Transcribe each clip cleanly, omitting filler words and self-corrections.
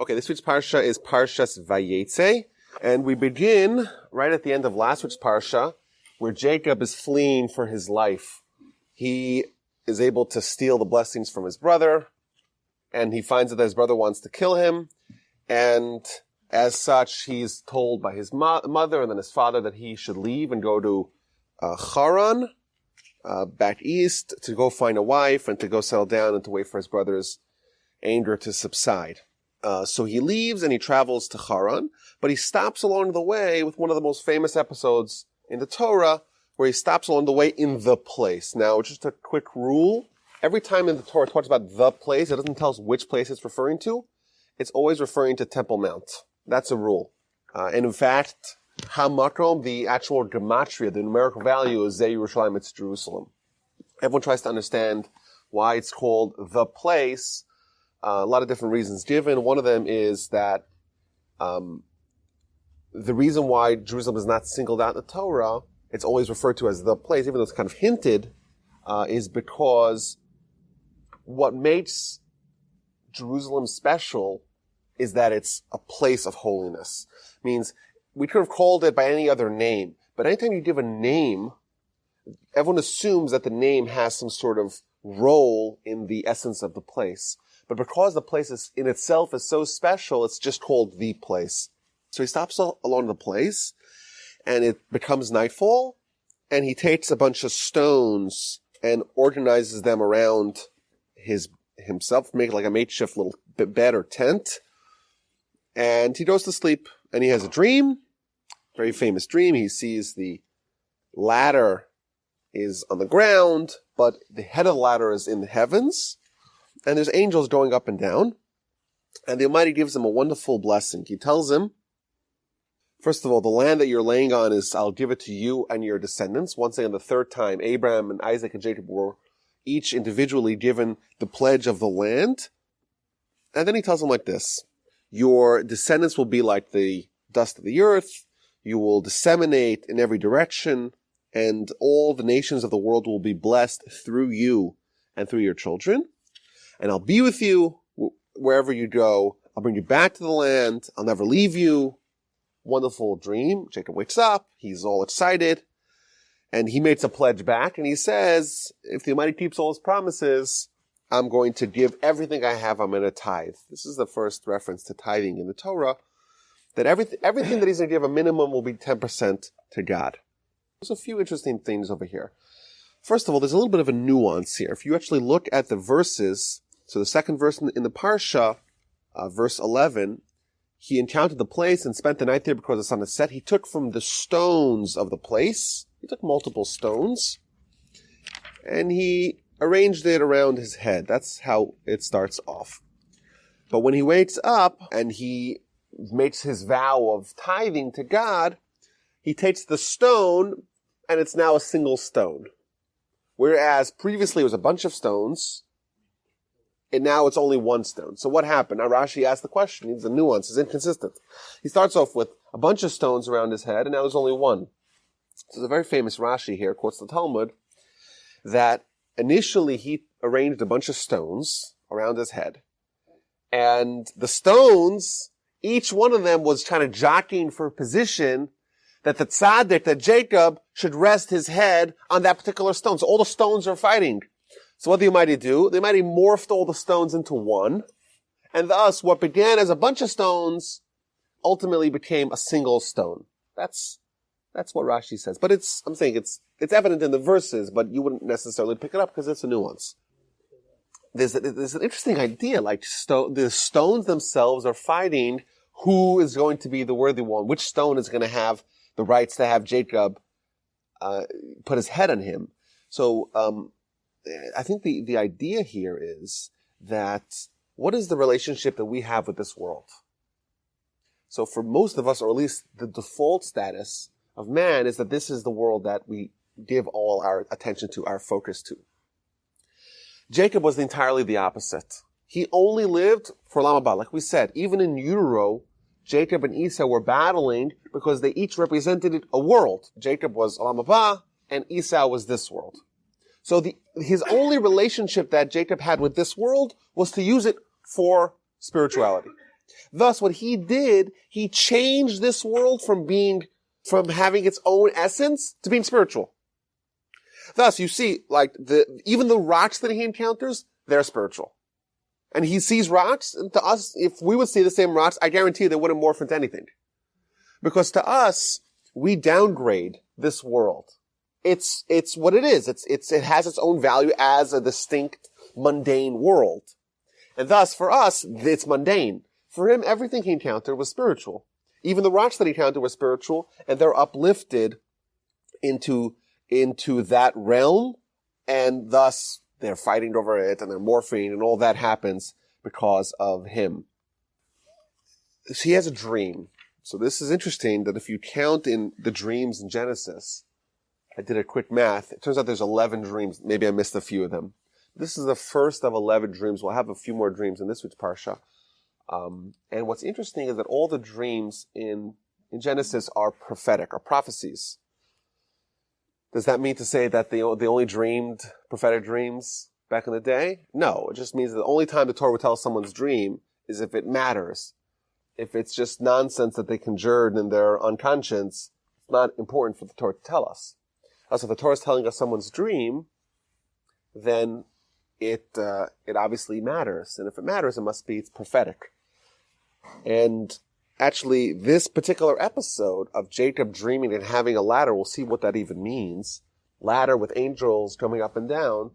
Okay, this week's Parsha is Parshas Vayeitzei, and we begin right at the end of last week's Parsha, where Jacob is fleeing for his life. He is able to steal the blessings from his brother, and he finds that his brother wants to kill him, and as such, he's told by his mother and then his father that he should leave and go to Haran, back east, to go find a wife and to go settle down and to wait for his brother's anger to subside. So he leaves and he travels to Haran, but he stops along the way with one of the most famous episodes in the Torah, where he stops along the way in the place. Now, just a quick rule. Every time in the Torah it talks about the place, it doesn't tell us which place it's referring to. It's always referring to Temple Mount. That's a rule. And in fact, Hamakom, the actual gematria, the numerical value is Zei Yerushalayim, it's Jerusalem. Everyone tries to understand why it's called the place. A lot of different reasons given. One of them is that the reason why Jerusalem is not singled out in the Torah, it's always referred to as the place, even though it's kind of hinted, is because what makes Jerusalem special is that it's a place of holiness. Means we could have called it by any other name, but anytime you give a name, everyone assumes that the name has some sort of role in the essence of the place. But because the place is in itself is so special, it's just called the place. So he stops along the place, and it becomes nightfall, and he takes a bunch of stones and organizes them around himself, make like a makeshift little bed or tent, and he goes to sleep, and he has a dream, very famous dream. He sees the ladder is on the ground, but the head of the ladder is in the heavens, and there's angels going up and down, and the Almighty gives him a wonderful blessing. He tells him, first of all, the land that you're laying on I'll give it to you and your descendants. Once again, the third time, Abraham and Isaac and Jacob were each individually given the pledge of the land. And then he tells him like this: your descendants will be like the dust of the earth, you will disseminate in every direction, and all the nations of the world will be blessed through you and through your children. And I'll be with you wherever you go. I'll bring you back to the land. I'll never leave you. Wonderful dream. Jacob wakes up. He's all excited. And he makes a pledge back. And he says, if the Almighty keeps all his promises, I'm going to give everything I have. I'm going to tithe. This is the first reference to tithing in the Torah. That everything that he's going to give, a minimum will be 10% to God. There's a few interesting things over here. First of all, there's a little bit of a nuance here. If you actually look at the verses, so the second verse in the Parsha, verse 11, he encountered the place and spent the night there because the sun had set. He took from the stones of the place, he took multiple stones, and he arranged it around his head. That's how it starts off. But when he wakes up and he makes his vow of tithing to God, he takes the stone and it's now a single stone. Whereas previously it was a bunch of stones, and now it's only one stone. So what happened? Now Rashi asked the question. The nuance is inconsistent. He starts off with a bunch of stones around his head, and now there's only one. So the very famous Rashi here quotes the Talmud that initially he arranged a bunch of stones around his head. And the stones, each one of them was kind of jockeying for position that the tzaddik, that Jacob, should rest his head on that particular stone. So all the stones are fighting. So what did the Almighty do? The Almighty morphed all the stones into one, and thus what began as a bunch of stones ultimately became a single stone. That's what Rashi says. But I'm saying it's evident in the verses, but you wouldn't necessarily pick it up because it's a nuance. There's an interesting idea, like the stones themselves are fighting who is going to be the worthy one, which stone is going to have the rights to have Jacob put his head on him. So I think the idea here is that what is the relationship that we have with this world? So for most of us, or at least the default status of man, is that this is the world that we give all our attention to, our focus to. Jacob was entirely the opposite. He only lived for Olam Haba. Like we said, even in utero, Jacob and Esau were battling because they each represented a world. Jacob was Olam Haba, and Esau was this world. So his only relationship that Jacob had with this world was to use it for spirituality. Thus, what he did, he changed this world from having its own essence to being spiritual. Thus, you see, even the rocks that he encounters, they're spiritual. And he sees rocks, and to us, if we would see the same rocks, I guarantee they wouldn't morph into anything. Because to us, we downgrade this world. It's what it is. It has its own value as a distinct, mundane world. And thus, for us, it's mundane. For him, everything he encountered was spiritual. Even the rocks that he encountered were spiritual, and they're uplifted into that realm, and thus they're fighting over it, and they're morphing, and all that happens because of him. So he has a dream. So this is interesting that if you count in the dreams in Genesis, I did a quick math, it turns out there's 11 dreams. Maybe I missed a few of them. This is the first of 11 dreams. We'll have a few more dreams in this week's Parsha. And what's interesting is that all the dreams in Genesis are prophetic, are prophecies. Does that mean to say that they only dreamed prophetic dreams back in the day? No, it just means that the only time the Torah would tell someone's dream is if it matters. If it's just nonsense that they conjured in their unconscious, it's not important for the Torah to tell us. Also, if the Torah is telling us someone's dream, then it obviously matters. And if it matters, it's prophetic. And actually, this particular episode of Jacob dreaming and having a ladder, we'll see what that even means. Ladder with angels coming up and down.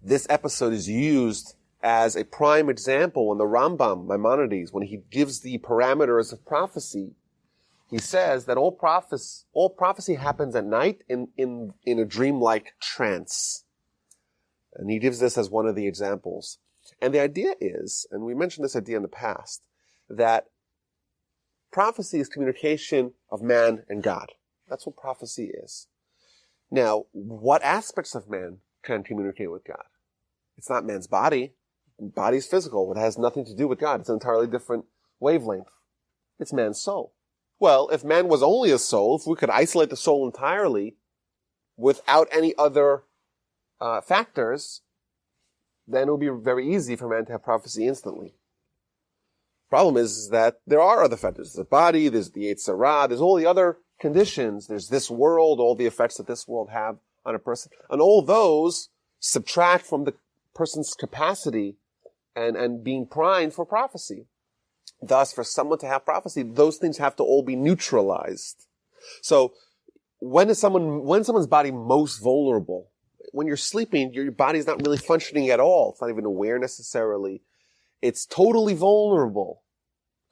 This episode is used as a prime example when the Rambam, Maimonides, when he gives the parameters of prophecy, he says that all prophecy happens at night in a dreamlike trance. And he gives this as one of the examples. And the idea is, and we mentioned this idea in the past, that prophecy is communication of man and God. That's what prophecy is. Now, what aspects of man can communicate with God? It's not man's body. Body's physical. It has nothing to do with God. It's an entirely different wavelength. It's man's soul. Well, if man was only a soul, if we could isolate the soul entirely without any other factors, then it would be very easy for man to have prophecy instantly. Problem is that there are other factors. There's the body, there's the Vayeitzei, there's all the other conditions, there's this world, all the effects that this world have on a person. And all those subtract from the person's capacity and being primed for prophecy. Thus, for someone to have prophecy, those things have to all be neutralized. So, when is someone's body most vulnerable? When you're sleeping, your body's not really functioning at all. It's not even aware necessarily. It's totally vulnerable.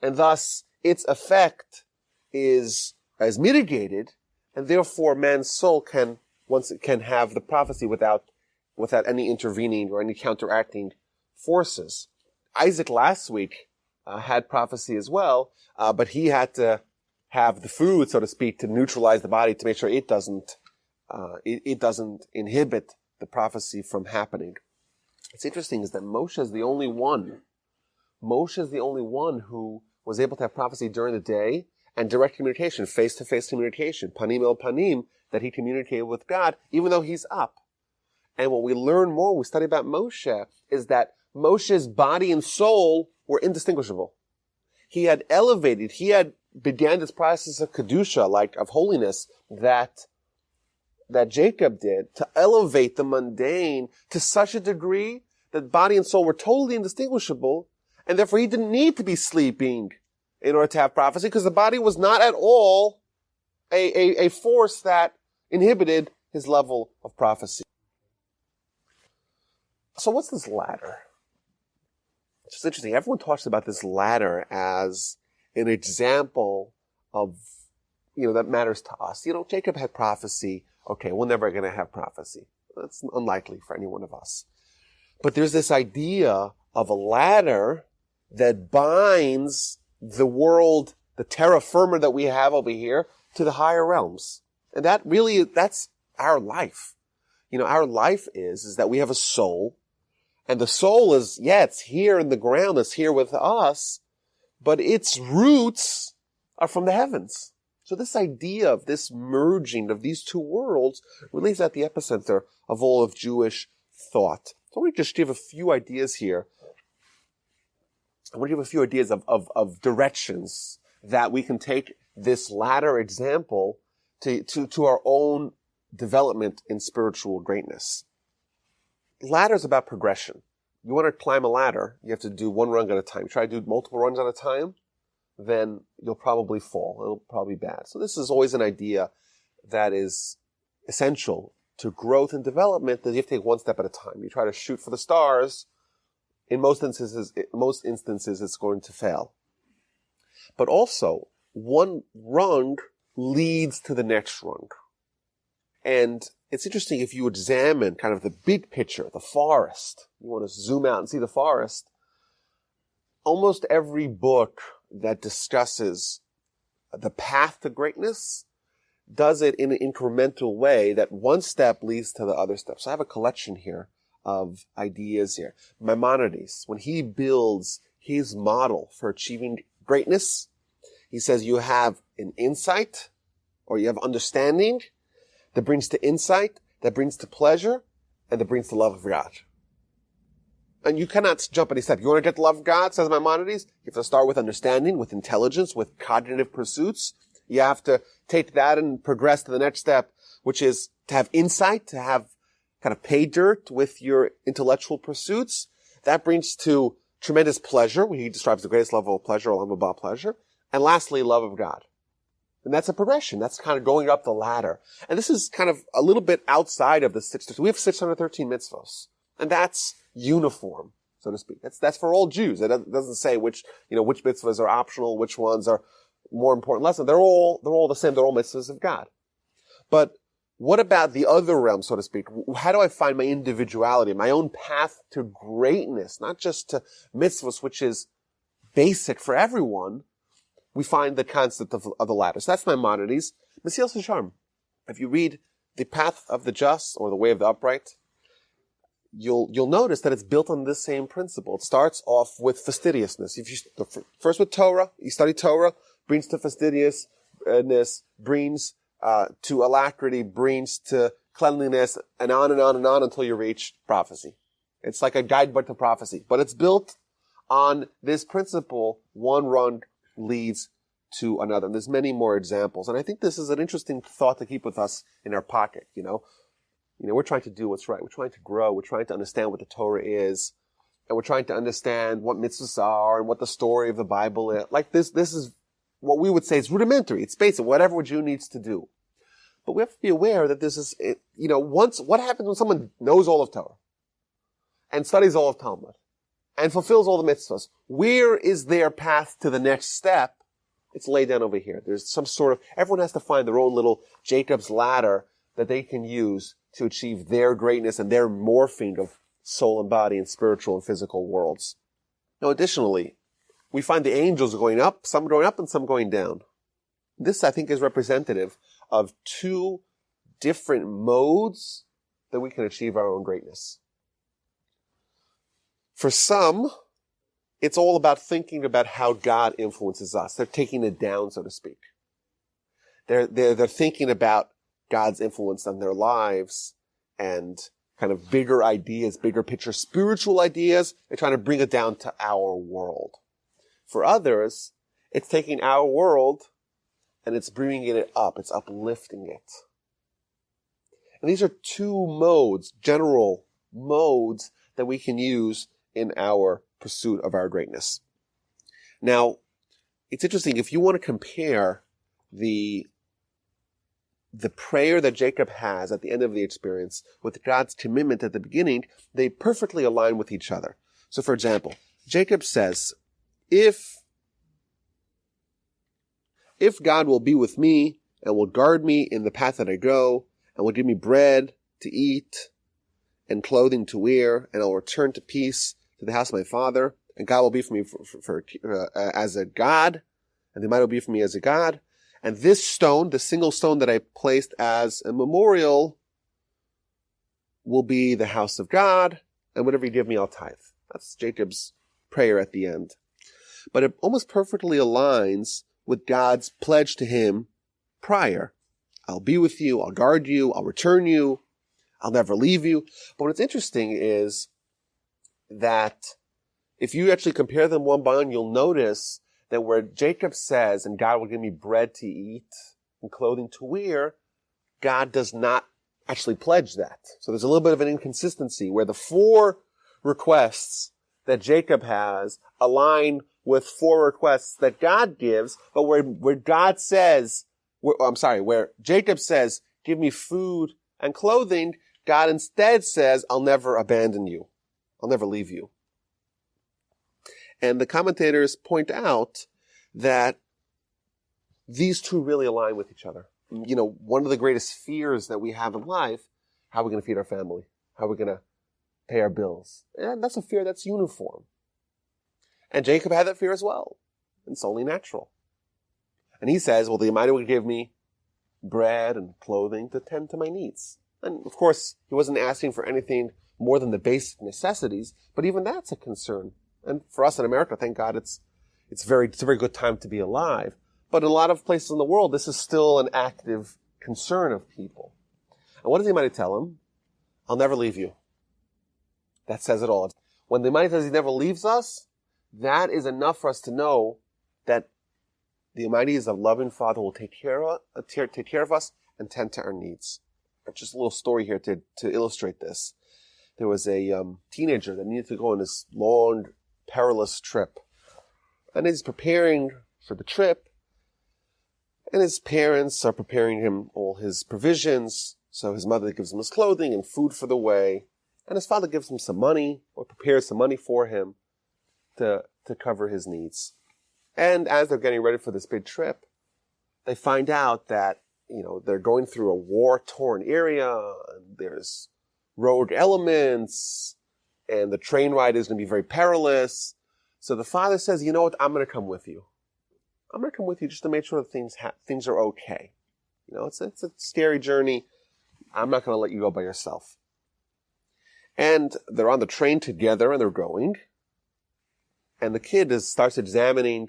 And thus, its effect is mitigated, and therefore man's soul can have the prophecy without any intervening or any counteracting forces. Isaac last week had prophecy as well, but he had to have the food, so to speak, to neutralize the body to make sure it doesn't inhibit the prophecy from happening. What's interesting is that Moshe is the only one who was able to have prophecy during the day and direct communication, face-to-face communication, panim el panim, that he communicated with God, even though he's up. And what we learn more, we study about Moshe, is that Moshe's body and soul were indistinguishable. He had began this process of kedusha, of holiness, that Jacob did, to elevate the mundane to such a degree that body and soul were totally indistinguishable, and therefore he didn't need to be sleeping in order to have prophecy, because the body was not at all a force that inhibited his level of prophecy. So what's this ladder? It's just interesting. Everyone talks about this ladder as an example of, that matters to us. Jacob had prophecy. Okay, we're never going to have prophecy. That's unlikely for any one of us. But there's this idea of a ladder that binds the world, the terra firma that we have over here, to the higher realms. And that's our life. Our life is that we have a soul, and the soul is, it's here in the ground, it's here with us, but its roots are from the heavens. So this idea of this merging of these two worlds really is at the epicenter of all of Jewish thought. So let me just give a few ideas here I want to give a few ideas of directions that we can take this latter example to our own development in spiritual greatness. Ladder is about progression. You want to climb a ladder, you have to do one rung at a time. Try to do multiple runs at a time, then you'll probably fall. It'll probably be bad. So this is always an idea that is essential to growth and development, that you have to take one step at a time. You try to shoot for the stars. In most instances, it's going to fail. But also, one rung leads to the next rung. And it's interesting if you examine kind of the big picture, the forest. You want to zoom out and see the forest. Almost every book that discusses the path to greatness does it in an incremental way that one step leads to the other step. So I have a collection here of ideas here. Maimonides, when he builds his model for achieving greatness, he says you have an insight, or you have understanding, that brings to insight, that brings to pleasure, and that brings to love of God. And you cannot jump any step. You want to get the love of God, says Maimonides, you have to start with understanding, with intelligence, with cognitive pursuits. You have to take that and progress to the next step, which is to have insight, to have kind of pay dirt with your intellectual pursuits. That brings to tremendous pleasure, when he describes the greatest level of pleasure, Olam Haba pleasure. And lastly, love of God. And that's a progression. That's kind of going up the ladder. And this is kind of a little bit outside of the 613. We have 613 mitzvahs. And that's uniform, so to speak. That's for all Jews. It doesn't say which mitzvahs are optional, which ones are more important, less. They're all the same. They're all mitzvahs of God. But what about the other realm, so to speak? How do I find my individuality, my own path to greatness, not just to mitzvahs, which is basic for everyone? We find the concept of the ladder. So that's Maimonides. Mesilas Yesharim. If you read The Path of the Just or The Way of the Upright, you'll notice that it's built on this same principle. It starts off with fastidiousness. First with Torah, you study Torah, brings to fastidiousness, brings to alacrity, brings to cleanliness, and on and on and on until you reach prophecy. It's like a guidebook to prophecy, but it's built on this principle. One rung leads to another. And there's many more examples. And I think this is an interesting thought to keep with us in our pocket, we're trying to do what's right. We're trying to grow. We're trying to understand what the Torah is. And we're trying to understand what mitzvahs are and what the story of the Bible is. Like this is what we would say is rudimentary. It's basic, whatever a Jew needs to do. But we have to be aware that this is, what happens when someone knows all of Torah and studies all of Talmud and fulfills all the mitzvahs? Where is their path to the next step? It's laid down over here. There's some sort of, everyone has to find their own little Jacob's ladder that they can use to achieve their greatness and their morphing of soul and body and spiritual and physical worlds. Now, additionally, we find the angels going up, some going up and some going down. This, I think, is representative of two different modes that we can achieve our own greatness. For some, it's all about thinking about how God influences us. They're taking it down, so to speak. They're thinking about God's influence on their lives and kind of bigger ideas, bigger picture, spiritual ideas. They're trying to bring it down to our world. For others, it's taking our world and it's bringing it up. It's uplifting it. And these are two modes, general modes that we can use in our pursuit of our greatness. Now, it's interesting. If you want to compare the prayer that Jacob has at the end of the experience with God's commitment at the beginning, they perfectly align with each other. So, for example, Jacob says, if God will be with me and will guard me in the path that I go and will give me bread to eat and clothing to wear, and I'll return to peace to the house of my father, and God will be for me as a God, and the might will be for me as a God. And this stone, the single stone that I placed as a memorial, will be the house of God, and whatever you give me, I'll tithe. That's Jacob's prayer at the end. But it almost perfectly aligns with God's pledge to him prior. I'll be with you, I'll guard you, I'll return you, I'll never leave you. But what's interesting is that if you actually compare them one by one, you'll notice that where Jacob says, and God will give me bread to eat and clothing to wear, God does not actually pledge that. So there's a little bit of an inconsistency where the 4 requests that Jacob has align with 4 requests that God gives, but where God says, where Jacob says, give me food and clothing, God instead says, I'll never abandon you. I'll never leave you. And the commentators point out that these two really align with each other. One of the greatest fears that we have in life, how are we going to feed our family? How are we going to pay our bills? And that's a fear that's uniform. And Jacob had that fear as well. It's only natural. And he says, well, the Almighty will give me bread and clothing to tend to my needs. And of course, he wasn't asking for anything more than the basic necessities, but even that's a concern. And for us in America, thank God, it's a very good time to be alive. But in a lot of places in the world, this is still an active concern of people. And what does the Almighty tell him? I'll never leave you. That says it all. When the Almighty says he never leaves us, that is enough for us to know that the Almighty is a loving Father who will take care of us and tend to our needs. Just a little story here to illustrate this. There was a teenager that needed to go on this long, perilous trip. And he's preparing for the trip. And his parents are preparing him all his provisions. So his mother gives him his clothing and food for the way. And his father gives him some money, or prepares some money for him to cover his needs. And as they're getting ready for this big trip, they find out that, they're going through a war-torn area, and there's road elements, and the train ride is going to be very perilous. So the father says, you know what, I'm going to come with you. I'm going to come with you just to make sure that things are okay. It's a scary journey. I'm not going to let you go by yourself. And they're on the train together, and they're going. And the kid starts examining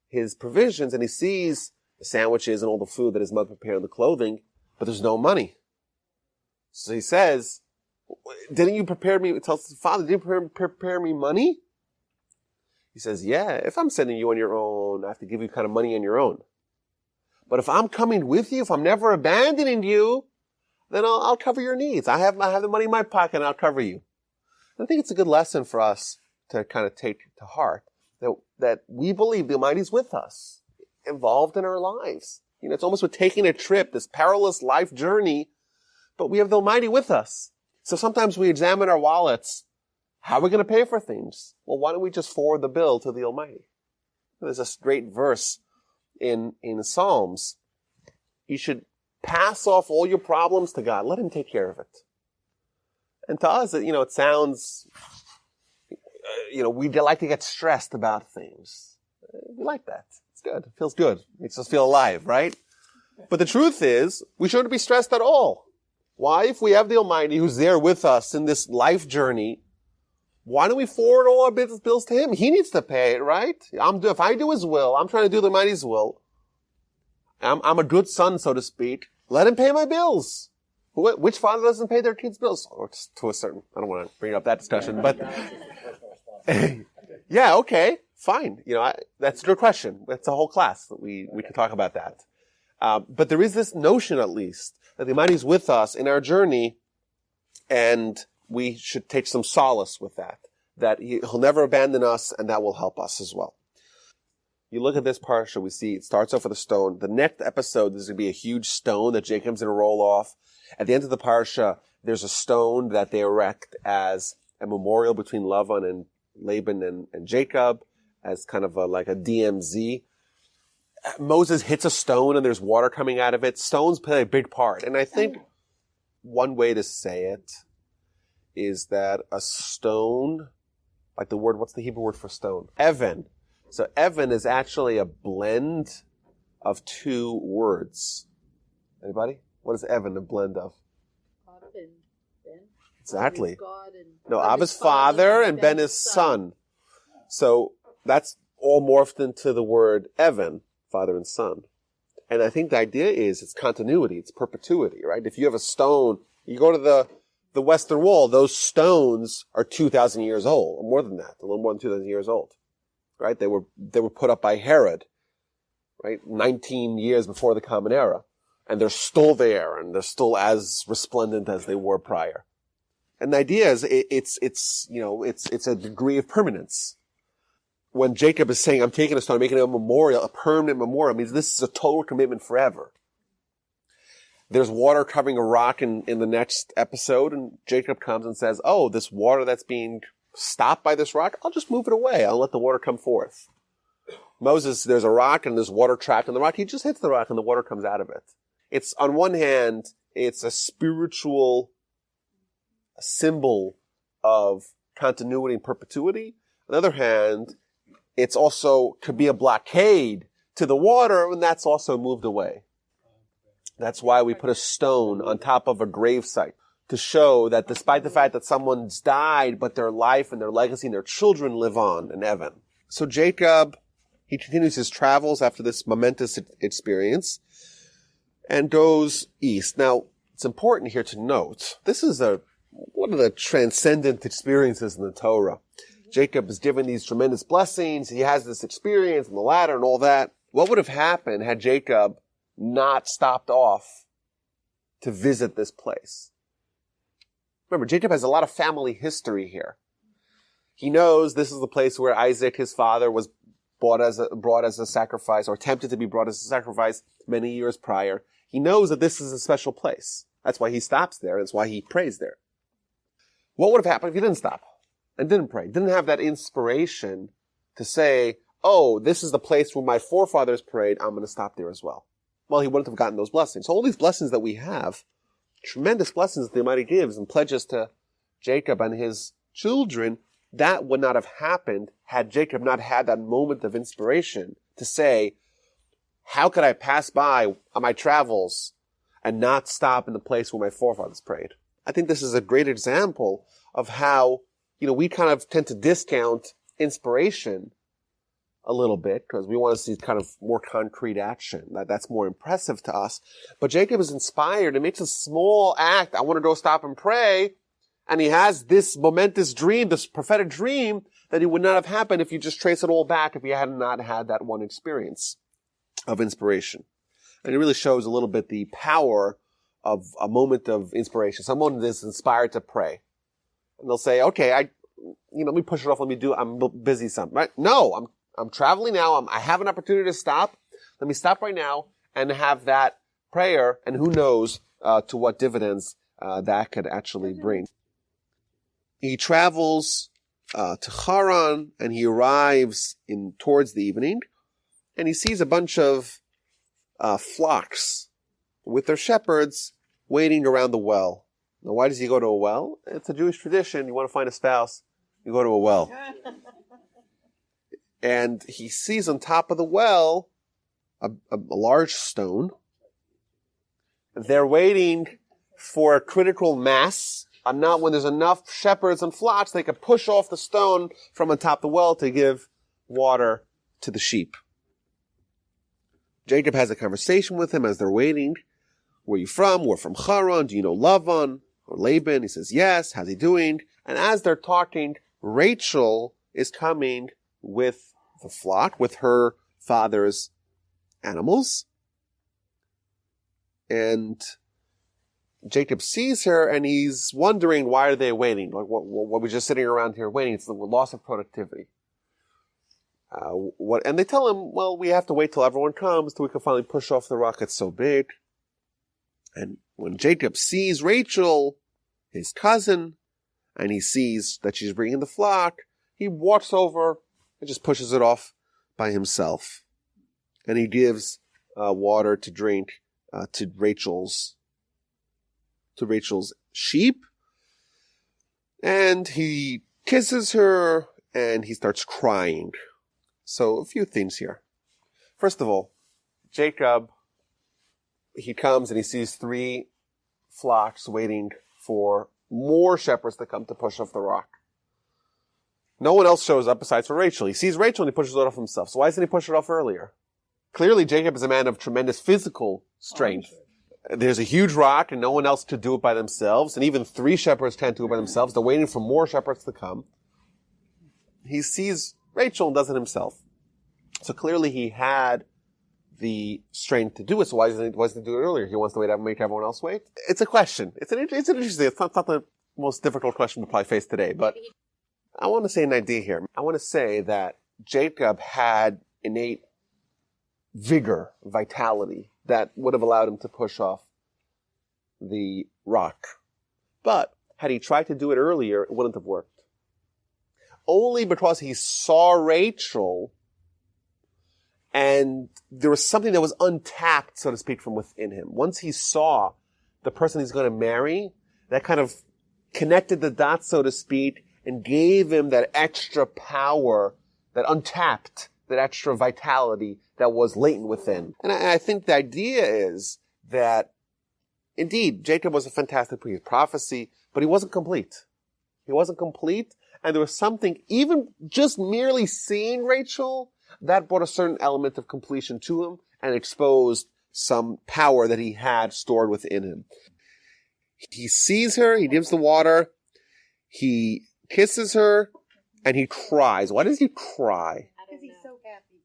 his provisions, and he sees the sandwiches and all the food that his mother prepared and the clothing, but there's no money. So he says, didn't you prepare me, tells his father, didn't you prepare me money? He says, yeah, if I'm sending you on your own, I have to give you kind of money on your own. But if I'm coming with you, if I'm never abandoning you, then I'll cover your needs. I have the money in my pocket and I'll cover you. And I think it's a good lesson for us to kind of take to heart that we believe the Almighty's with us, involved in our lives. It's almost with taking a trip, this perilous life journey, but we have the Almighty with us. So sometimes we examine our wallets. How are we going to pay for things? Well, why don't we just forward the bill to the Almighty? There's a great verse in Psalms. You should pass off all your problems to God. Let Him take care of it. And to us, it sounds, we like to get stressed about things. We like that. It's good. It feels good. It makes us feel alive, right? But the truth is, we shouldn't be stressed at all. Why? If we have the Almighty who's there with us in this life journey, why don't we forward all our business bills to Him? He needs to pay it, right? If I do His will, I'm trying to do the Almighty's will. I'm a good son, so to speak. Let Him pay my bills. Which father doesn't pay their kids' bills? Or to a certain, I don't want to bring up that discussion, but yeah, okay, fine. That's a good question. That's a whole class that we can talk about that. But there is this notion, at least, that the Almighty is with us in our journey, and we should take some solace with that He'll never abandon us, and that will help us as well. You look at this parsha, we see it starts off with a stone. The next episode, there's going to be a huge stone that Jacob's going to roll off. At the end of the parsha, there's a stone that they erect as a memorial between Laban and Jacob, as kind of like a DMZ. Moses hits a stone and there's water coming out of it. Stones play a big part. And I think one way to say it is that a stone, like the word, what's the Hebrew word for stone? Even. So even is actually a blend of two words. Anybody? What is even a blend of? God and Ben. Exactly. God and No, Ab is father and Ben is son. So that's all morphed into the word even, father and son. And I think the idea is it's continuity, it's perpetuity, right? If you have a stone, you go to the Western Wall, those stones are 2,000 years old, or more than that, a little more than 2,000 years old, right? They were put up by Herod, right? 19 years before the Common Era. And they're still there, and they're still as resplendent as they were prior. And the idea is, it's a degree of permanence. When Jacob is saying, I'm taking a stone, making it a memorial, a permanent memorial, means this is a total commitment forever. There's water covering a rock in the next episode, and Jacob comes and says, oh, this water that's being stopped by this rock, I'll just move it away. I'll let the water come forth. Moses, there's a rock and there's water trapped in the rock. He just hits the rock and the water comes out of it. It's, on one hand, it's a spiritual symbol of continuity and perpetuity. On the other hand, it's also could be a blockade to the water, and that's also moved away. That's why we put a stone on top of a gravesite, to show that despite the fact that someone's died, but their life and their legacy and their children live on in heaven. So Jacob, he continues his travels after this momentous experience and goes east. Now, it's important here to note, this is one of the transcendent experiences in the Torah. Jacob is given these tremendous blessings. He has this experience and the ladder and all that. What would have happened had Jacob not stopped off to visit this place? Remember, Jacob has a lot of family history here. He knows this is the place where Isaac, his father, was brought as a sacrifice, or attempted to be brought as a sacrifice many years prior. He knows that this is a special place. That's why he stops there. That's why he prays there. What would have happened if he didn't stop and didn't pray? Didn't have that inspiration to say, oh, this is the place where my forefathers prayed. I'm going to stop there as well. Well, he wouldn't have gotten those blessings. So all these blessings that we have, tremendous blessings that the Almighty gives and pledges to Jacob and his children, that would not have happened had Jacob not had that moment of inspiration to say, how could I pass by on my travels and not stop in the place where my forefathers prayed? I think this is a great example of how, we kind of tend to discount inspiration a little bit because we want to see kind of more concrete action. That's more impressive to us. But Jacob is inspired and makes a small act. I want to go stop and pray. And he has this momentous dream, this prophetic dream that it would not have happened if you just trace it all back if you had not had that one experience of inspiration. And it really shows a little bit the power of a moment of inspiration. Someone is inspired to pray. And they'll say, okay, let me push it off. I'm busy something, right? No, I'm traveling now. I have an opportunity to stop. Let me stop right now and have that prayer. And who knows, to what dividends, that could actually bring. He travels, to Haran and he arrives towards the evening and he sees a bunch of, flocks with their shepherds waiting around the well. Now, why does he go to a well? It's a Jewish tradition. You want to find a spouse, you go to a well. And he sees on top of the well a large stone. They're waiting for a critical mass. Not when there's enough shepherds and flocks, they can push off the stone from on top of the well to give water to the sheep. Jacob has a conversation with him as they're waiting. Where are you from? We're from Haran. Do you know Laban or Laban? He says, yes. How's he doing? And as they're talking, Rachel is coming with the flock, with her father's animals. And Jacob sees her and he's wondering, why are they waiting? Like, what we're just sitting around here waiting. It's the loss of productivity. And they tell him, well, we have to wait till everyone comes till we can finally push off the rock. It's so big. And when Jacob sees Rachel, his cousin, and he sees that she's bringing the flock, he walks over and just pushes it off by himself. And he gives water to drink to Rachel's sheep. And he kisses her and he starts crying. So a few things here. First of all, Jacob, he comes and he sees 3 flocks waiting for more shepherds to come to push off the rock. No one else shows up besides for Rachel. He sees Rachel and he pushes it off himself. So why doesn't he push it off earlier? Clearly, Jacob is a man of tremendous physical strength. there's a huge rock and no one else could do it by themselves, and even 3 shepherds can't do it by themselves. They're waiting for more shepherds to come. He sees Rachel and does it himself. So clearly he had the strength to do it. So why doesn't he do it earlier? He wants to wait and make everyone else wait? It's a question. It's interesting. It's not the most difficult question we'll probably face today, but I want to say an idea here. I want to say that Jacob had innate vigor, vitality that would have allowed him to push off the rock. But had he tried to do it earlier, it wouldn't have worked. Only because he saw Rachel and there was something that was untapped, so to speak, from within him. Once he saw the person he's going to marry, that kind of connected the dots, so to speak, and gave him that extra power, that untapped, that extra vitality that was latent within. And I think the idea is that, indeed, Jacob was a fantastic prophecy, but he wasn't complete. He wasn't complete, and there was something, even just merely seeing Rachel, that brought a certain element of completion to him and exposed some power that he had stored within him. He sees her, he gives the water, he kisses her, and he cries. Why does he cry? Because he's so happy.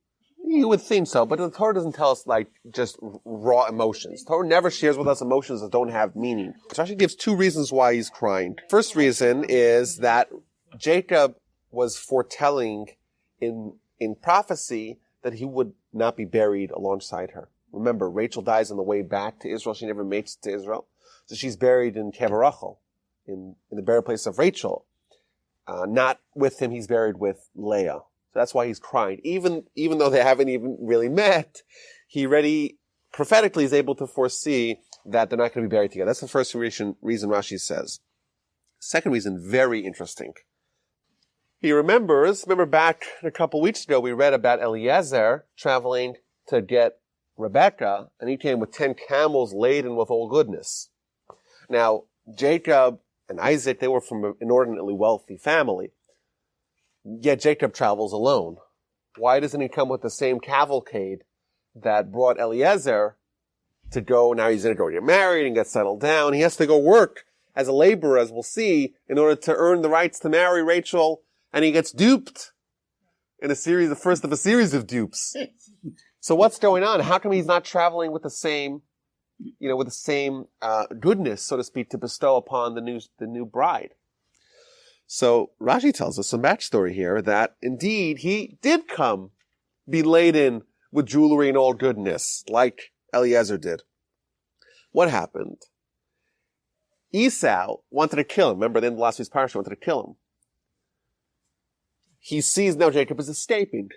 You would think so, but the Torah doesn't tell us like just raw emotions. The Torah never shares with us emotions that don't have meaning. So actually gives 2 reasons why he's crying. First reason is that Jacob was foretelling in prophecy that he would not be buried alongside her. Remember, Rachel dies on the way back to Israel. She never makes it to Israel. So she's buried in Kever Rachel, in the burial place of Rachel. Not with him, he's buried with Leah. So that's why he's crying. Even though they haven't even really met, he already prophetically is able to foresee that they're not going to be buried together. That's the first reason Rashi says. Second reason, very interesting. He remember back a couple weeks ago, we read about Eliezer traveling to get Rebekah, and he came with 10 camels laden with all goodness. Now, Jacob and Isaac, they were from an inordinately wealthy family. Yet Jacob travels alone. Why doesn't he come with the same cavalcade that brought Eliezer to go? Now he's going to go get married and get settled down. He has to go work as a laborer, as we'll see, in order to earn the rights to marry Rachel, and he gets duped in the first of a series of dupes. So what's going on? How come he's not traveling with the same goodness, so to speak, to bestow upon the new bride? So Rashi tells us some backstory here that indeed he did come be laden with jewelry and all goodness, like Eliezer did. What happened? Esau wanted to kill him. Remember, then the last week's Parsha wanted to kill him. He sees now Jacob is escaping.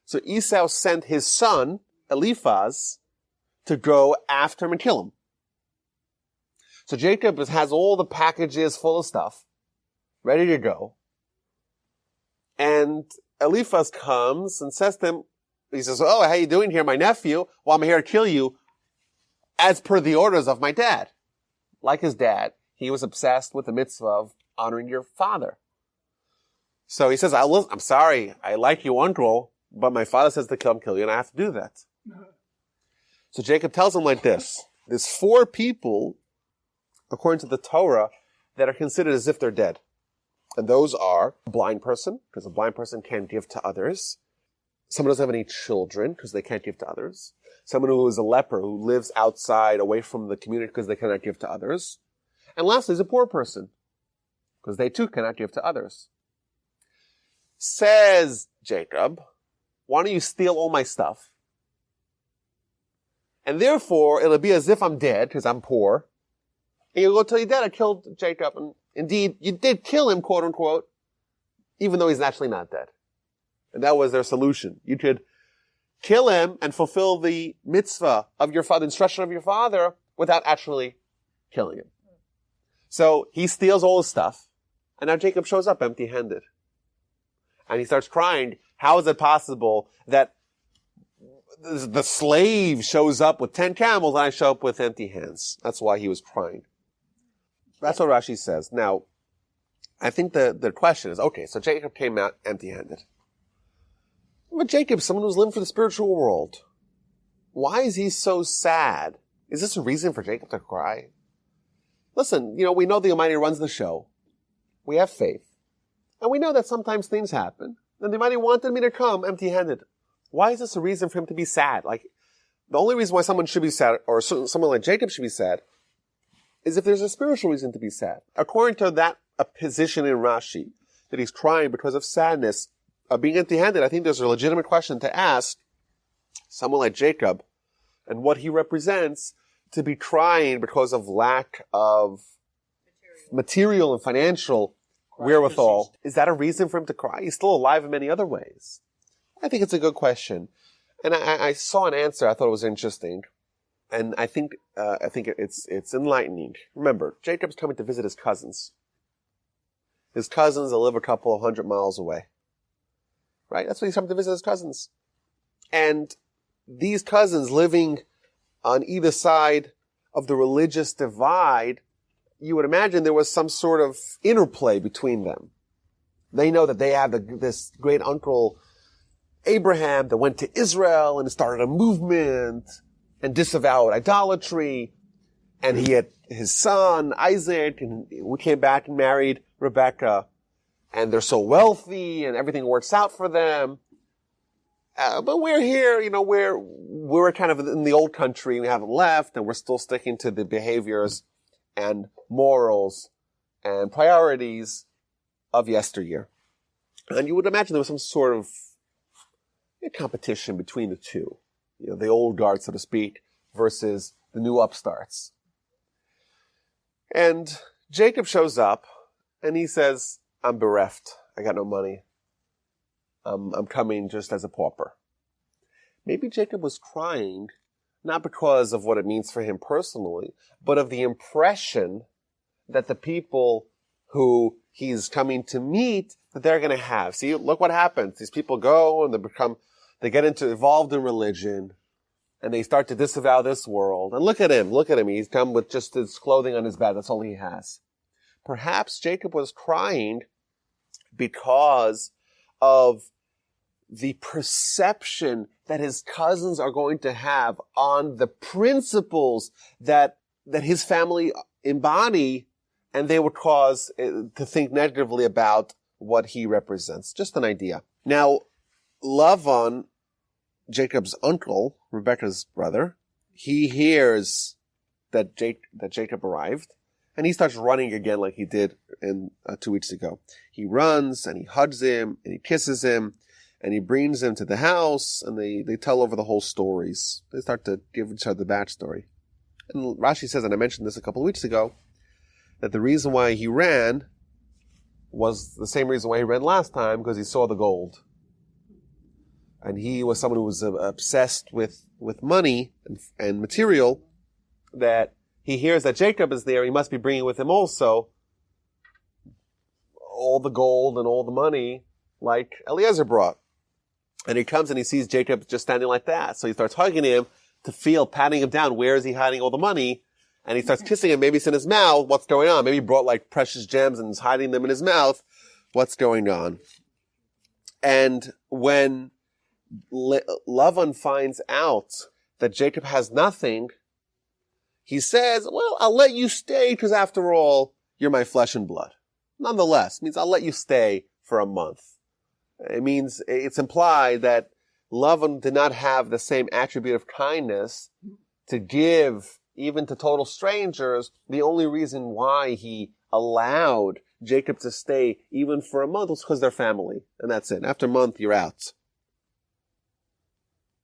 So Esau sent his son, Eliphaz, to go after him and kill him. So Jacob has all the packages full of stuff, ready to go. And Eliphaz comes and says to him, he says, "Oh, how you doing here, my nephew? Well, I'm here to kill you as per the orders of my dad." Like his dad, he was obsessed with the mitzvah of honoring your father. So he says, I'm sorry, I like you, uncle, but my father says to kill you, and I have to do that. So Jacob tells him like this. There's 4 people, according to the Torah, that are considered as if they're dead. And those are a blind person, because a blind person can't give to others. Someone who doesn't have any children, because they can't give to others. Someone who is a leper, who lives outside, away from the community, because they cannot give to others. And lastly, is a poor person, because they too cannot give to others. Says Jacob, why don't you steal all my stuff? And therefore, it'll be as if I'm dead, because I'm poor. And you'll go tell your dad, I killed Jacob. And indeed, you did kill him, quote unquote, even though he's actually not dead. And that was their solution. You could kill him and fulfill the mitzvah of your father, instruction of your father, without actually killing him. So he steals all his stuff, and now Jacob shows up empty-handed. And he starts crying, how is it possible that the slave shows up with 10 camels and I show up with empty hands? That's why he was crying. That's what Rashi says. Now, I think the question is, okay, so Jacob came out empty-handed. But Jacob, someone who's living for the spiritual world, why is he so sad Is this a reason for Jacob to cry? Listen, we know the Almighty runs the show. We have faith. And we know that sometimes things happen. And the Almighty wanted me to come empty-handed. Why is this a reason for him to be sad? Like, the only reason why someone should be sad, or someone like Jacob should be sad, is if there's a spiritual reason to be sad. According to that position in Rashi, that he's crying because of sadness of being empty-handed, I think there's a legitimate question to ask someone like Jacob and what he represents to be crying because of lack of material and financial wherewithal. Is that a reason for him to cry? He's still alive in many other ways. I think it's a good question. And I saw an answer. I thought it was interesting. And I think it's enlightening. Remember, Jacob's coming to visit his cousins. His cousins that live a couple of 100 miles away. Right? That's what he's coming to visit his cousins. And these cousins living on either side of the religious divide, you would imagine there was some sort of interplay between them. They know that they have this great uncle Abraham that went to Israel and started a movement and disavowed idolatry. And he had his son, Isaac, and we came back and married Rebecca. And they're so wealthy and everything works out for them. But we're here, we're kind of in the old country. We haven't left and we're still sticking to the behaviors and morals and priorities of yesteryear. And you would imagine there was some sort of competition between the two, the old guard, so to speak, versus the new upstarts. And Jacob shows up and he says, I'm bereft. I got no money. I'm coming just as a pauper. Maybe Jacob was crying, not because of what it means for him personally, but of the impression that the people who he's coming to meet, that they're going to have. See, look what happens. These people go and they get involved in religion, and they start to disavow this world. And look at him. He's come with just his clothing on his back. That's all he has. Perhaps Jacob was crying because of the perception that his cousins are going to have on the principles that his family embody, and they would cause to think negatively about what he represents. Just an idea. Now, Laban, Jacob's uncle, Rebecca's brother, he hears that Jacob arrived, and he starts running again like he did 2 weeks ago. He runs, and he hugs him, and he kisses him, and he brings him to the house, and they tell over the whole stories. They start to give each other the backstory. And Rashi says, and I mentioned this a couple of weeks ago, that the reason why he ran was the same reason why he ran last time, because he saw the gold. And he was someone who was obsessed with money and material, that he hears that Jacob is there. He must be bringing with him also all the gold and all the money like Eliezer brought. And he comes and he sees Jacob just standing like that. So he starts hugging him patting him down. Where is he hiding all the money? And he starts kissing him. Maybe it's in his mouth. What's going on? Maybe he brought like precious gems and is hiding them in his mouth. What's going on? And when Laban finds out that Jacob has nothing, he says, well, I'll let you stay because after all, you're my flesh and blood. Nonetheless, it means I'll let you stay for a month. It means it's implied that Laban did not have the same attribute of kindness to give even to total strangers. The only reason why he allowed Jacob to stay even for a month was because they're family. And that's it. After a month, you're out.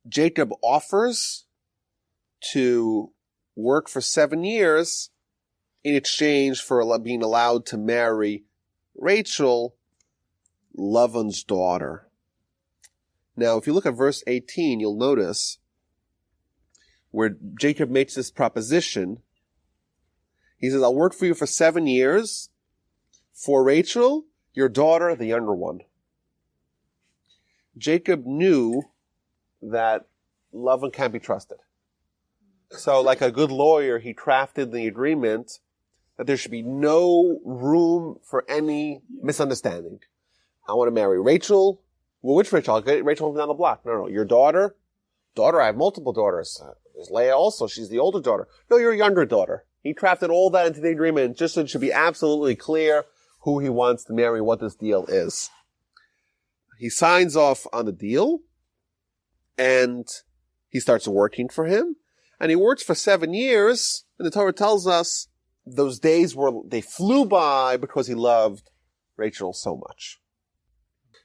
Jacob offers to work for 7 years in exchange for being allowed to marry Rachel, Laban's daughter. Now, if you look at verse 18, you'll notice where Jacob makes this proposition. He says, I'll work for you for 7 years for Rachel, your daughter, the younger one. Jacob knew that Laban can't be trusted. So like a good lawyer, he crafted the agreement that there should be no room for any misunderstanding. I want to marry Rachel. Well, which Rachel? I'll get Rachel from down the block. No, your daughter daughter? I have multiple daughters. There's Leah also. She's the older daughter. No, you're a younger daughter. He crafted all that into the agreement just so it should be absolutely clear who he wants to marry, what this deal is. He signs off on the deal, and he starts working for him. And he works for 7 years, and the Torah tells us those days they flew by because he loved Rachel so much.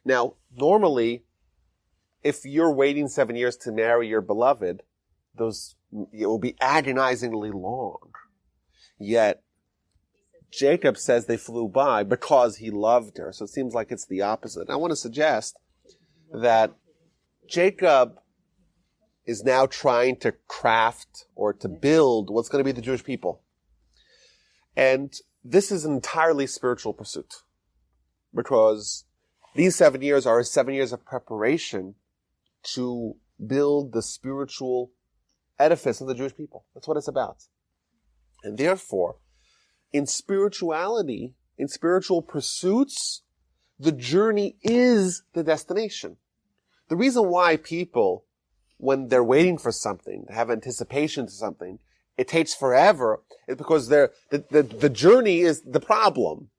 Now, normally, if you're waiting 7 years to marry your beloved, it will be agonizingly long. Yet, Jacob says they flew by because he loved her. So it seems like it's the opposite. I want to suggest that Jacob is now trying to craft or to build what's going to be the Jewish people. And this is an entirely spiritual pursuit, because these 7 years are 7 years of preparation to build the spiritual edifice of the Jewish people. That's what it's about. And therefore, in spirituality, in spiritual pursuits, the journey is the destination. The reason why people, when they're waiting for something, have anticipation to something, it takes forever, is because the journey is the problem.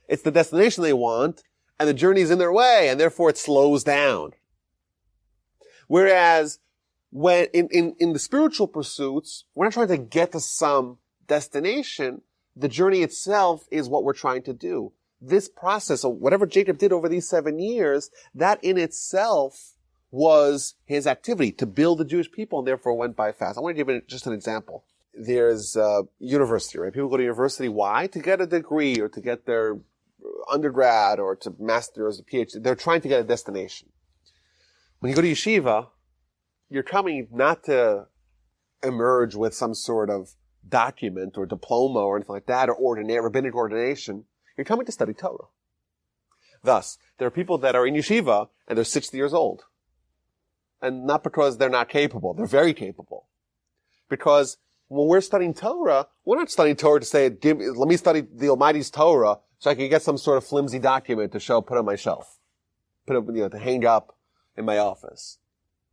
It's the destination they want, and the journey is in their way, and therefore it slows down. Whereas, when in the spiritual pursuits, we're not trying to get to some destination. The journey itself is what we're trying to do. This process, of whatever Jacob did over these 7 years, that in itself was his activity to build the Jewish people, and therefore went by fast. I want to give just an example. There's university, right? People go to university. Why? To get a degree, or to get their undergrad, or to master's, or PhD. They're trying to get a destination. When you go to yeshiva, you're coming not to emerge with some sort of document or diploma or anything like that, or rabbinic ordination. You're coming to study Torah. Thus, there are people that are in yeshiva and they're 60 years old. And not because they're not capable. They're very capable. Because when we're studying Torah, we're not studying Torah to say, let me study the Almighty's Torah so I can get some sort of flimsy document to put on my shelf. To hang up in my office.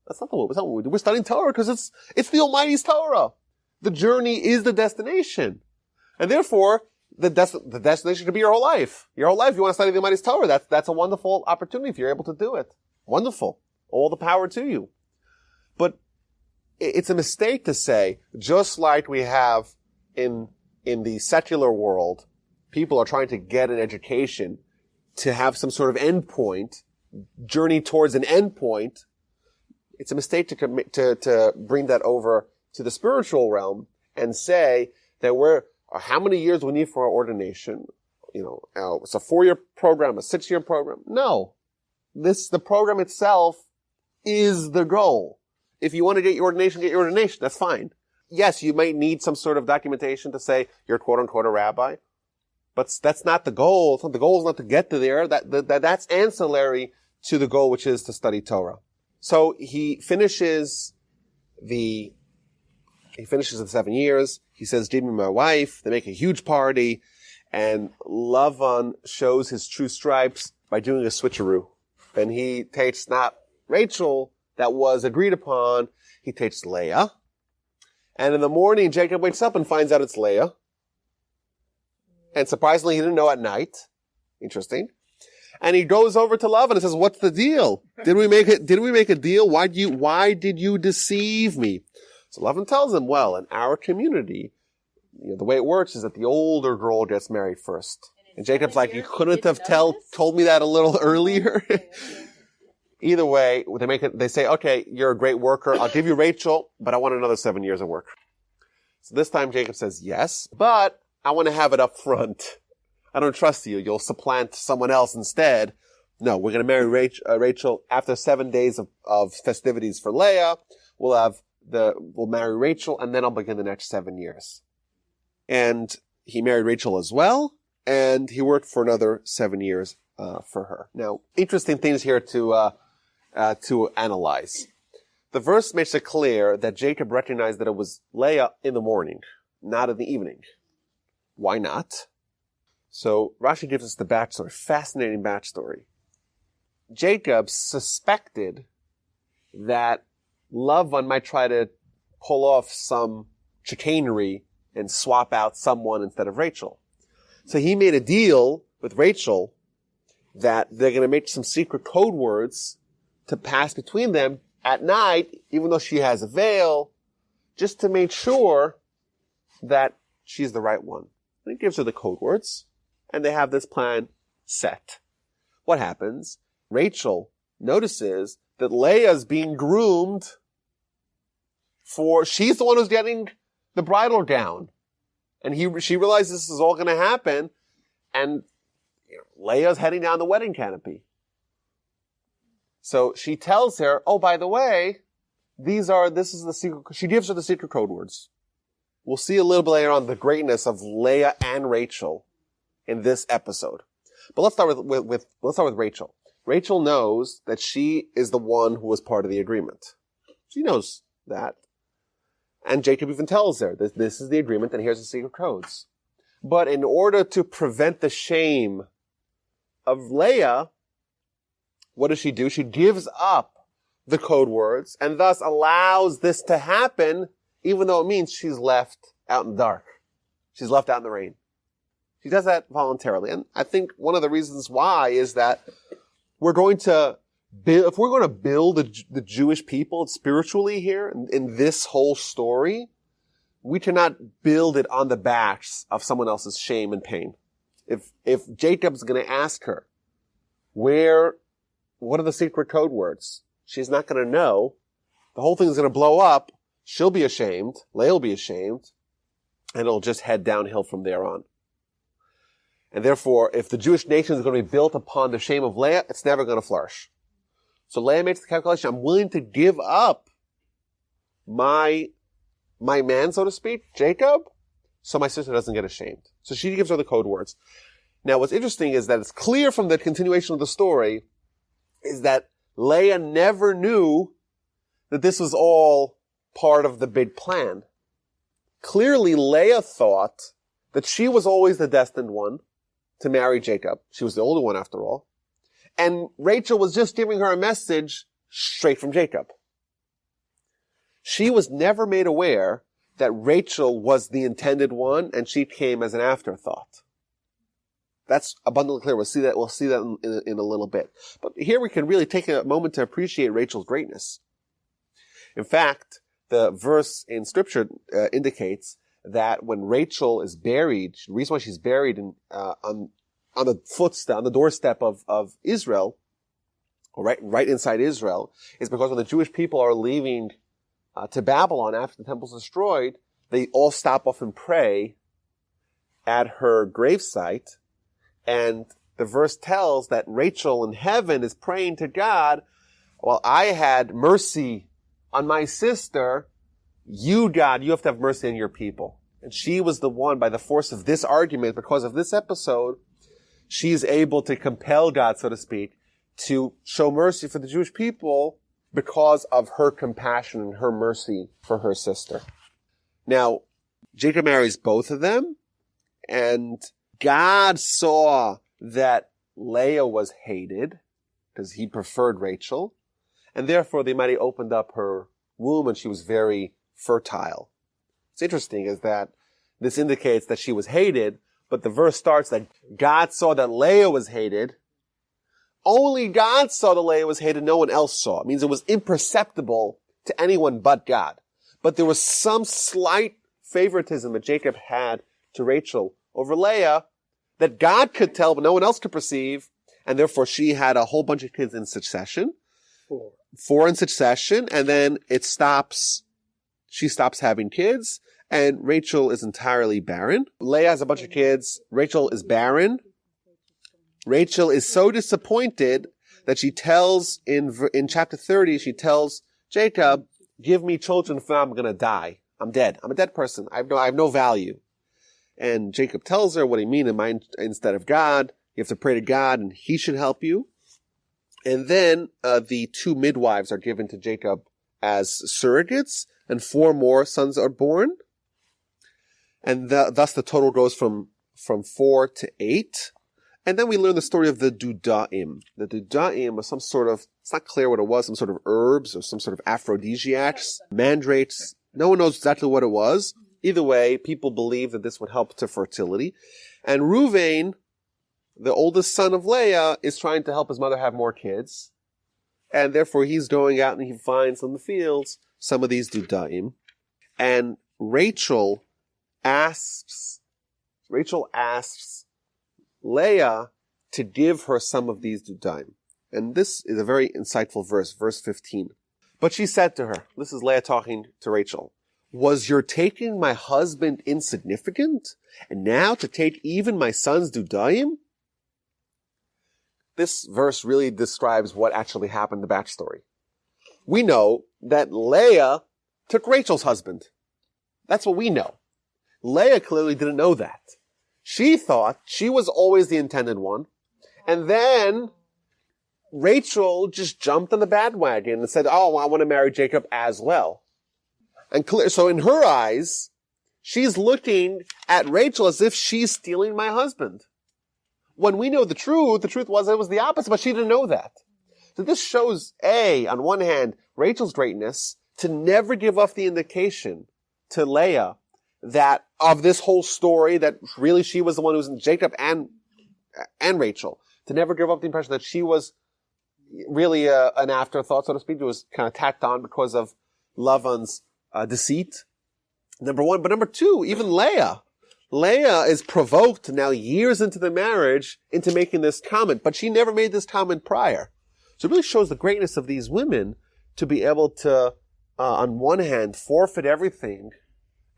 That's not what we do. We're studying Torah because it's the Almighty's Torah. The journey is the destination. And therefore, the destination could be your whole life. Your whole life, you want to study the Almighty's Torah. That's a wonderful opportunity if you're able to do it. Wonderful. All the power to you. But it's a mistake to say, just like we have in the secular world, people are trying to get an education to have some sort of endpoint, journey towards an endpoint. It's a mistake to bring that over to the spiritual realm and say that how many years we need for our ordination. It's a 4-year program, a 6-year program. No. The program itself is the goal. If you want to get your ordination, That's fine. Yes, you might need some sort of documentation to say you're quote unquote a rabbi, but that's not the goal. The goal is not to get to there. That's ancillary to the goal, which is to study Torah. So he finishes the 7 years. He says, give me my wife. They make a huge party. And Laban shows his true stripes by doing a switcheroo. And he takes not Rachel that was agreed upon. He takes Leah. And in the morning, Jacob wakes up and finds out it's Leah. And surprisingly, he didn't know at night. Interesting. And he goes over to Laban and says, what's the deal? Did we make a deal? Why did you deceive me? So Laban tells him, well, in our community, the way it works is that the older girl gets married first. And Jacob's like, you couldn't have told me that a little earlier. Either way, they say, okay, you're a great worker. I'll give you Rachel, but I want another 7 years of work. So this time Jacob says, yes, but I want to have it up front. I don't trust you. You'll supplant someone else instead. No, we're going to marry Rachel after 7 days of festivities for Leah. We'll marry Rachel, and then I'll begin the next 7 years. And he married Rachel as well, and he worked for another 7 years for her. Now, interesting things here to analyze. The verse makes it clear that Jacob recognized that it was Leah in the morning, not in the evening. Why not? So Rashi gives us the backstory, fascinating backstory. Jacob suspected that Laban might try to pull off some chicanery and swap out someone instead of Rachel. So he made a deal with Rachel that they're going to make some secret code words to pass between them at night, even though she has a veil, just to make sure that she's the right one. And he gives her the code words, and they have this plan set. What happens? Rachel notices that Leah's being groomed she's the one who's getting the bridal gown. And she realizes this is all going to happen, and Leah's heading down the wedding canopy. So she tells her, oh, by the way, this is the secret. She gives her the secret code words. We'll see a little bit later on the greatness of Leah and Rachel in this episode. But let's start with Rachel. Rachel knows that she is the one who was part of the agreement. She knows that. And Jacob even tells her that this is the agreement and here's the secret codes. But in order to prevent the shame of Leah, what does she do? She gives up the code words and thus allows this to happen, even though it means she's left out in the dark. She's left out in the rain. She does that voluntarily. And I think one of the reasons why is that if we're going to build the Jewish people spiritually here in this whole story, we cannot build it on the backs of someone else's shame and pain. If Jacob's going to ask her, what are the secret code words? She's not going to know. The whole thing is going to blow up. She'll be ashamed. Leah will be ashamed. And it'll just head downhill from there on. And therefore, if the Jewish nation is going to be built upon the shame of Leah, it's never going to flourish. So Leah makes the calculation, I'm willing to give up my man, so to speak, Jacob, so my sister doesn't get ashamed. So she gives her the code words. Now, what's interesting is that it's clear from the continuation of the story is that Leah never knew that this was all part of the big plan. Clearly, Leah thought that she was always the destined one to marry Jacob. She was the older one, after all. And Rachel was just giving her a message straight from Jacob. She was never made aware that Rachel was the intended one and she came as an afterthought. That's abundantly clear. We'll see that in a little bit. But here we can really take a moment to appreciate Rachel's greatness. In fact, the verse in Scripture indicates that when Rachel is buried, the reason why she's buried on the doorstep of Israel, or right inside Israel, is because when the Jewish people are leaving to Babylon after the temple's destroyed, they all stop off and pray at her gravesite. And the verse tells that Rachel in heaven is praying to God, well, I had mercy on my sister. You, God, you have to have mercy on your people. And she was the one, by the force of this argument, because of this episode, she's able to compel God, so to speak, to show mercy for the Jewish people because of her compassion and her mercy for her sister. Now, Jacob marries both of them, and God saw that Leah was hated because he preferred Rachel, and therefore the Almighty opened up her womb and she was very fertile. What's interesting is that this indicates that she was hated, but the verse starts that God saw that Leah was hated. Only God saw that Leah was hated, no one else saw. It means it was imperceptible to anyone but God. But there was some slight favoritism that Jacob had to Rachel over Leah that God could tell, but no one else could perceive, and therefore she had a whole bunch of kids in succession. Four in succession, and then she stops having kids, and Rachel is entirely barren. Leah has a bunch of kids. Rachel is barren. Rachel is so disappointed that she tells, in chapter 30, she tells Jacob, give me children if I'm going to die. I'm dead. I'm a dead person. I have no value. And Jacob tells her, what do you mean? Am I instead of God? You have to pray to God and he should help you. And then the two midwives are given to Jacob as surrogates, and 4 more sons are born. And thus the total goes from 4 to 8. And then we learn the story of the Dudaim. The Dudaim was some sort of, it's not clear what it was, some sort of herbs or some sort of aphrodisiacs, mandrakes. No one knows exactly what it was. Either way, people believe that this would help to fertility. And Ruvain, the oldest son of Leah, is trying to help his mother have more kids. And therefore he's going out and he finds in the fields some of these Dudaim. And Rachel asks Leah to give her some of these Dudaim. And this is a very insightful verse, verse 15. But she said to her, this is Leah talking to Rachel, was your taking my husband insignificant? And now to take even my son's Dudaim? This verse really describes what actually happened, the backstory. We know that Leah took Rachel's husband. That's what we know. Leah clearly didn't know that. She thought she was always the intended one. And then Rachel just jumped on the bandwagon and said, oh, I want to marry Jacob as well. And so in her eyes, she's looking at Rachel as if she's stealing my husband. When we know the truth was it was the opposite, but she didn't know that. So this shows, on one hand, Rachel's greatness to never give up the indication to Leah that of this whole story, that really she was the one who was in Jacob and Rachel, to never give up the impression that she was really an afterthought, so to speak. It was kind of tacked on because of Laban's deceit. Number one. But number two, even Leah is provoked now years into the marriage into making this comment, but she never made this comment prior. So it really shows the greatness of these women to be able to, on one hand, forfeit everything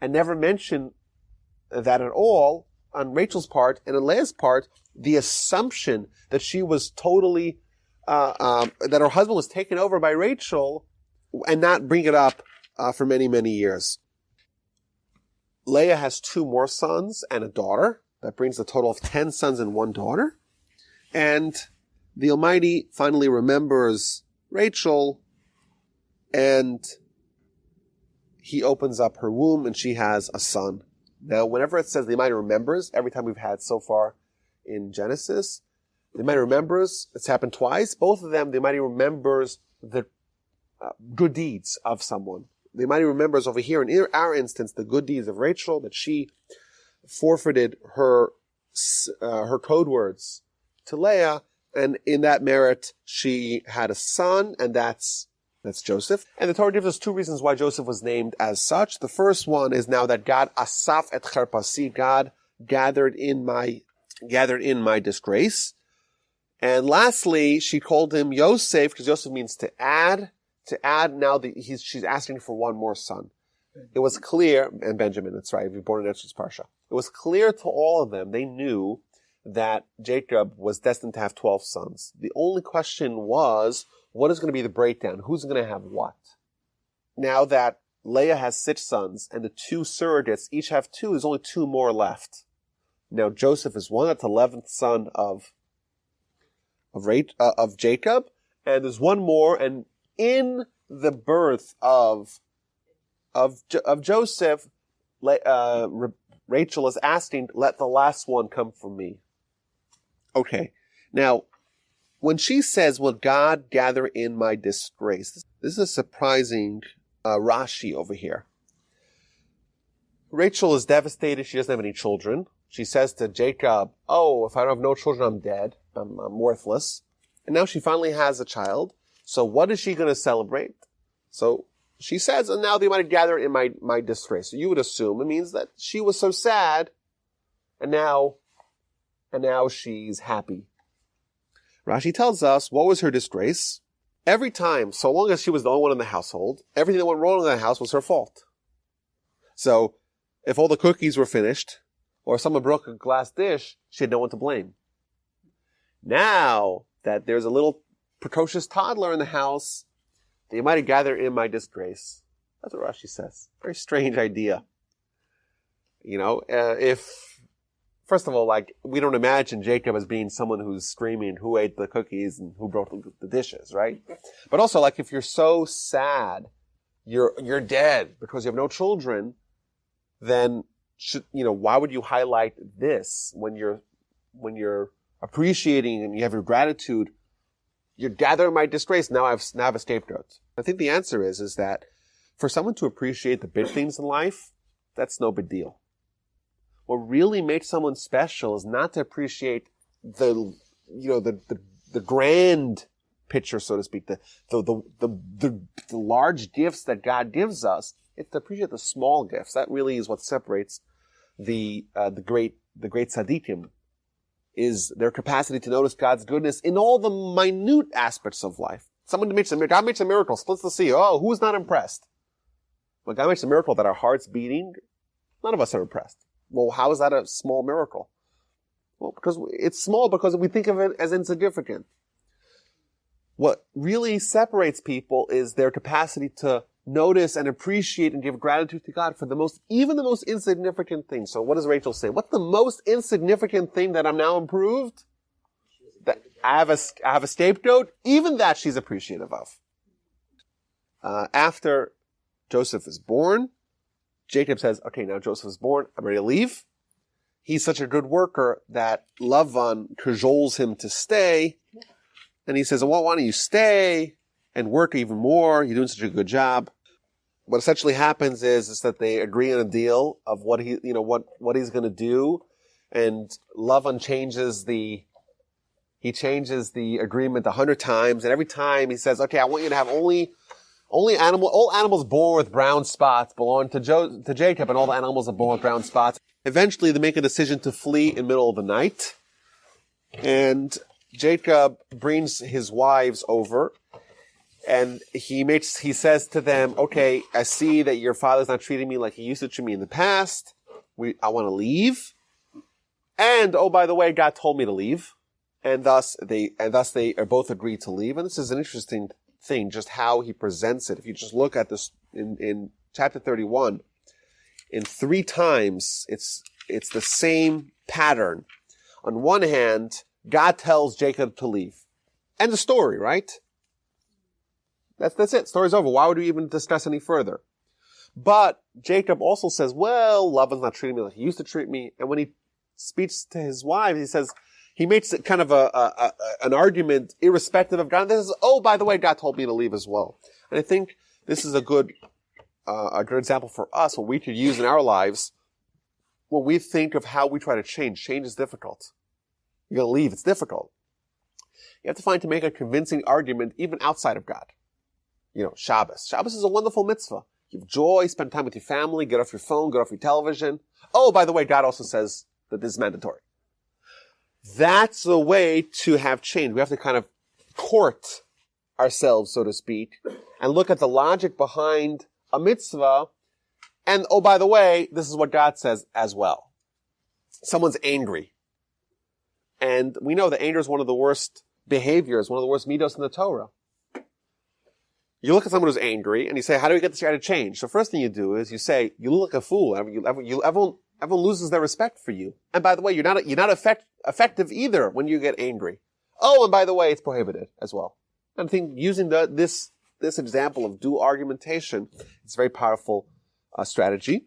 and never mention that at all on Rachel's part, and on Leah's part, the assumption that she was totally, that her husband was taken over by Rachel, and not bring it up for many, many years. Leah has 2 more sons and a daughter. That brings a total of 10 sons and 1 daughter. And the Almighty finally remembers Rachel, and he opens up her womb and she has a son. Now, whenever it says the Almighty remembers, every time we've had so far in Genesis, the Almighty remembers, it's happened twice. Both of them, the Almighty remembers the good deeds of someone. The Almighty remembers over here in our instance the good deeds of Rachel, that she forfeited her code words to Leah, and in that merit she had a son, and that's Joseph. And the Torah gives us 2 reasons why Joseph was named as such. The first one is now that God asaf et cherpasi, God gathered in my disgrace. And lastly, she called him Yosef, because Yosef means to add. Now she's asking for 1 more son. It was clear, and Benjamin, that's right, he was born in Esther's Parsha. It was clear to all of them, they knew that Jacob was destined to have 12 sons. The only question was, what is going to be the breakdown? Who's going to have what? Now that Leah has 6 sons, and the 2 surrogates each have 2, there's only 2 more left. Now Joseph is one, that's 11th son of Jacob, and there's 1 more, and in the birth of Joseph, Rachel is asking, let the last one come from me. Okay. Now, when she says, will God gather in my disgrace? This is a surprising Rashi over here. Rachel is devastated. She doesn't have any children. She says to Jacob, oh, if I don't have no children, I'm dead. I'm worthless. And now she finally has a child. So what is she going to celebrate? So she says, and now they might gather in my disgrace. So you would assume it means that she was so sad, and now she's happy. Rashi tells us, what was her disgrace? Every time, so long as she was the only one in the household, everything that went wrong in the house was her fault. So if all the cookies were finished, or someone broke a glass dish, she had no one to blame. Now that there's a little precocious toddler in the house, they might have gathered in my disgrace. That's what Rashi says. Very strange idea. First of all, we don't imagine Jacob as being someone who's screaming who ate the cookies and who broke the dishes, right? But also, if you're so sad, you're dead because you have no children, then why would you highlight this when you're appreciating and you have your gratitude, you're gathering my disgrace. Now I have a scapegoat. I think the answer is that for someone to appreciate the big things in life, that's no big deal. What really makes someone special is not to appreciate the grand picture, so to speak, the large gifts that God gives us. It's to appreciate the small gifts. That really is what separates the great tzaddikim, is their capacity to notice God's goodness in all the minute aspects of life. God makes a miracle, splits the sea. Oh, who's not impressed? When God makes a miracle that our heart's beating, none of us are impressed. Well, how is that a small miracle? Well, because it's small because we think of it as insignificant. What really separates people is their capacity to notice and appreciate and give gratitude to God for even the most insignificant things. So what does Rachel say? What's the most insignificant thing that I'm now improved? That I have a scapegoat? Even that she's appreciative of. After Joseph is born, Jacob says, okay, now Joseph is born. I'm ready to leave. He's such a good worker that Laban cajoles him to stay. And he says, well, why don't you stay and work even more? You're doing such a good job. What essentially happens is that they agree on a deal of what he's going to do. And Laban changes the agreement 100 times. And every time he says, okay, I want you to have all animals born with brown spots belong to Jacob, and all the animals are born with brown spots. Eventually, they make a decision to flee in the middle of the night. And Jacob brings his wives over. And he says to them, okay, I see that your father's not treating me like he used to treat me in the past. I want to leave. And, oh, by the way, God told me to leave. And thus they are both agreed to leave. And this is an interesting thing, just how he presents it. If you just look at this in chapter 31, in 3 times, it's the same pattern. On one hand, God tells Jacob to leave. End of story, right? That's it. Story's over. Why would we even discuss any further? But Jacob also says, well, Laban's not treating me like he used to treat me. And when he speaks to his wife, he says, he makes it kind of an argument irrespective of God. This is, oh, by the way, God told me to leave as well. And I think this is a good example for us, what we could use in our lives when we think of how we try to change. Change is difficult. You're going to leave. It's difficult. You have to make a convincing argument even outside of God. Shabbos. Shabbos is a wonderful mitzvah. You have joy, spend time with your family, get off your phone, get off your television. Oh, by the way, God also says that this is mandatory. That's the way to have change. We have to kind of court ourselves, so to speak, and look at the logic behind a mitzvah. And, oh, by the way, this is what God says as well. Someone's angry. And we know that anger is one of the worst behaviors, one of the worst midos in the Torah. You look at someone who's angry and you say, how do we get this guy to change? So first thing you do is you say, you look like a fool. Everyone loses their respect for you. And by the way, you're not effective either when you get angry. Oh, and by the way, it's prohibited as well. And I think using this example of dual argumentation, it's a very powerful strategy.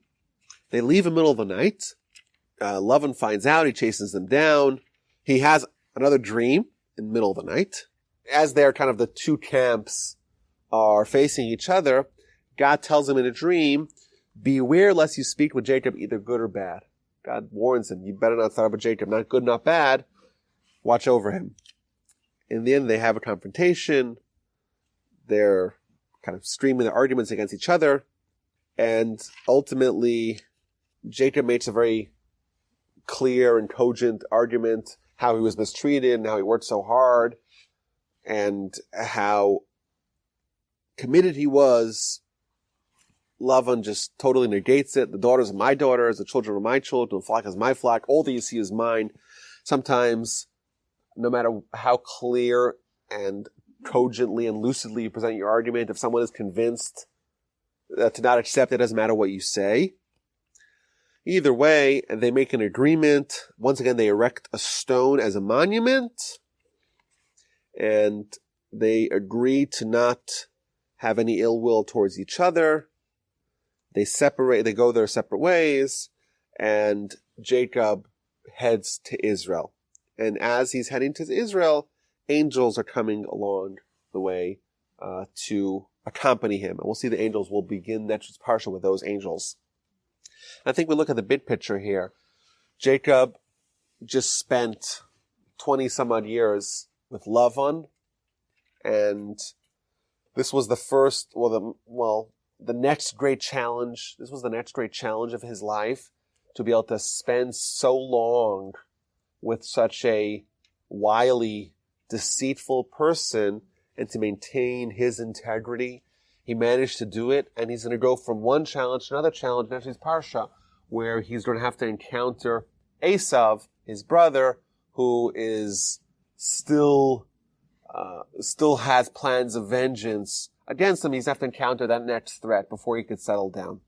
They leave in the middle of the night. Laban finds out. He chases them down. He has another dream in the middle of the night. As they're kind of the two camps are facing each other, God tells him in a dream, beware lest you speak with Jacob either good or bad. God warns him, you better not start with Jacob, not good, not bad. Watch over him. In the end, they have a confrontation. They're kind of streaming their arguments against each other. And ultimately, Jacob makes a very clear and cogent argument how he was mistreated and how he worked so hard and how committed he was. Laban just totally negates it. The daughters are my daughters, the children are my children, the flock is my flock, all that you see is mine. Sometimes, no matter how clear and cogently and lucidly you present your argument, if someone is convinced to not accept it, doesn't matter what you say. Either way, they make an agreement. Once again, they erect a stone as a monument, and they agree to not have any ill will towards each other. They go their separate ways, and Jacob heads to Israel. And as he's heading to Israel, angels are coming along the way to accompany him. And we'll see the angels. We'll begin next Parsha with those angels. I think we look at the big picture here. Jacob just spent 20 some odd years with Laban, and this was the next great challenge. This was the next great challenge of his life, to be able to spend so long with such a wily, deceitful person and to maintain his integrity. He managed to do it, and he's going to go from one challenge to another challenge next week's Parsha, where he's going to have to encounter Esav, his brother, who is still has plans of vengeance against him. He's have to encounter that next threat before he could settle down.